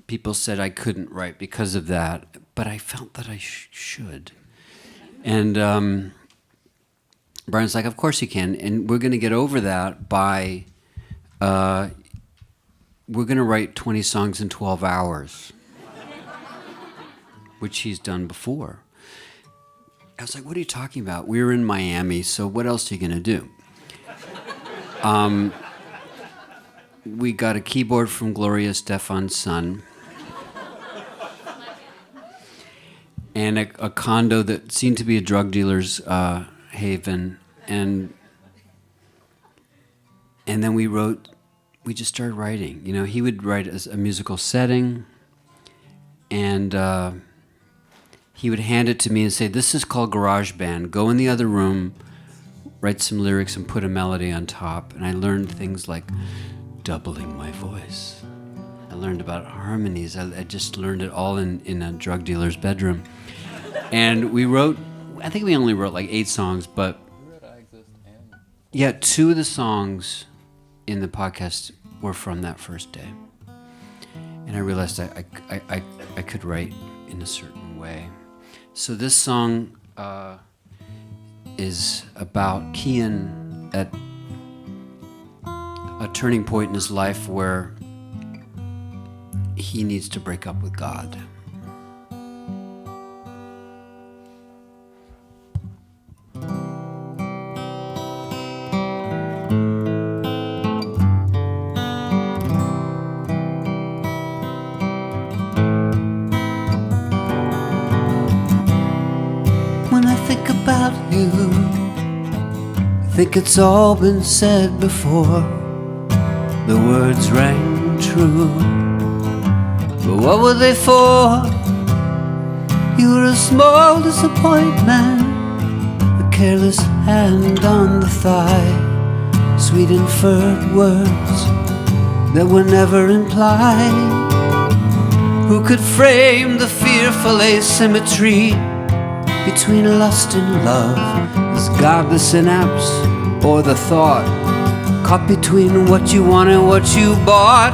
people said I couldn't write because of that. But I felt that I should. And Bryan's like, of course you can. And we're going to get over that by, we're going to write 20 songs in 12 hours, which he's done before. I was like, what are you talking about? We were in Miami, so what else are you going to do? We got a keyboard from Gloria Estefan's son and a condo that seemed to be a drug dealer's haven, and then we just started writing. You know, he would write a musical setting, and he would hand it to me and say, this is called GarageBand. Go in the other room, write some lyrics, and put a melody on top. And I learned things like doubling my voice. I learned about harmonies. I just learned it all in a drug dealer's bedroom. And we wrote I think we only wrote like 8 songs, but yeah, 2 of the songs in the podcast were from that first day. And I realized I could write in a certain way. So this song is about Kian at a turning point in his life where he needs to break up with God. When I think about you, I think it's all been said before. The words rang true, but what were they for? You were a small disappointment, a careless hand on the thigh, sweet inferred words that were never implied. Who could frame the fearful asymmetry between lust and love? Is God the synapse or the thought caught between what you want and what you bought?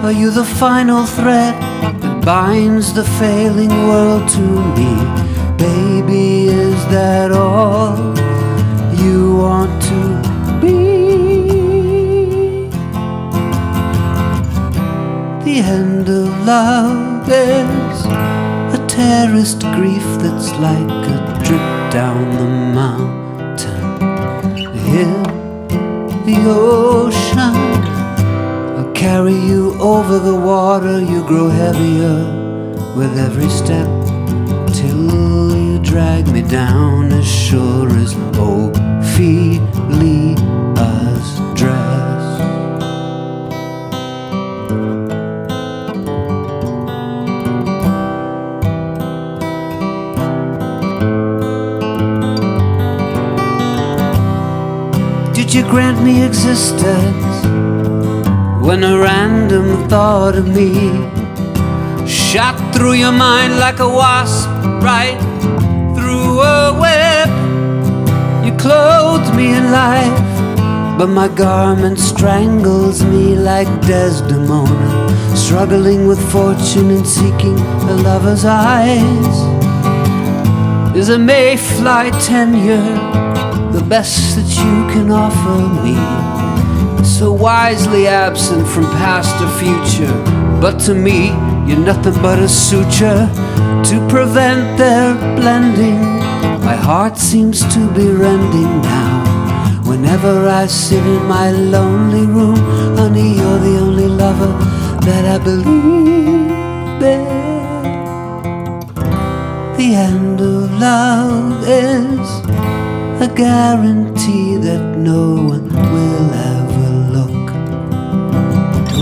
Are you the final thread that binds the failing world to me? Baby, is that all you want to be? The end of love is a terraced grief that's like a drip down the mountain. The hill, the ocean, I'll carry you over the water. You grow heavier with every step till you drag me down as sure as Ophelia's dress. Did you grant me existence when a random thought of me shot through your mind like a wasp, right through a web? You clothed me in life, but my garment strangles me like Desdemona, struggling with fortune and seeking a lover's eyes. Is a mayfly tenure the best that you can offer me? So wisely absent from past or future, but to me you're nothing but a suture to prevent their blending. My heart seems to be rending now whenever I sit in my lonely room. Honey, you're the only lover that I believe in. The end of love is a guarantee that no one will ever look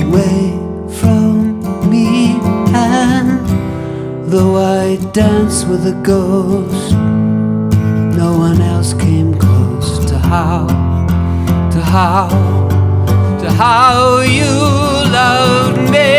away from me. And though I dance with a ghost, no one else came close to how you loved me.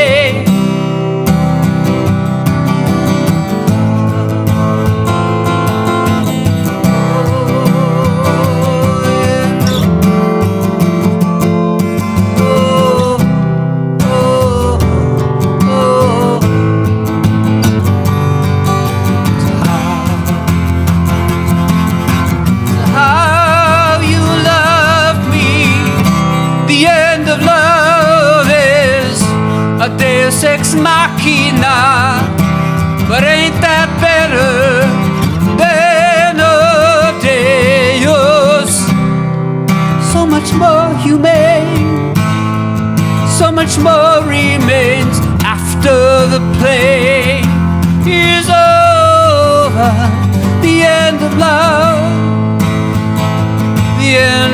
Deus ex machina, but ain't that better than a Deus? So much more humane, so much more remains after the play is over. The end of love, the end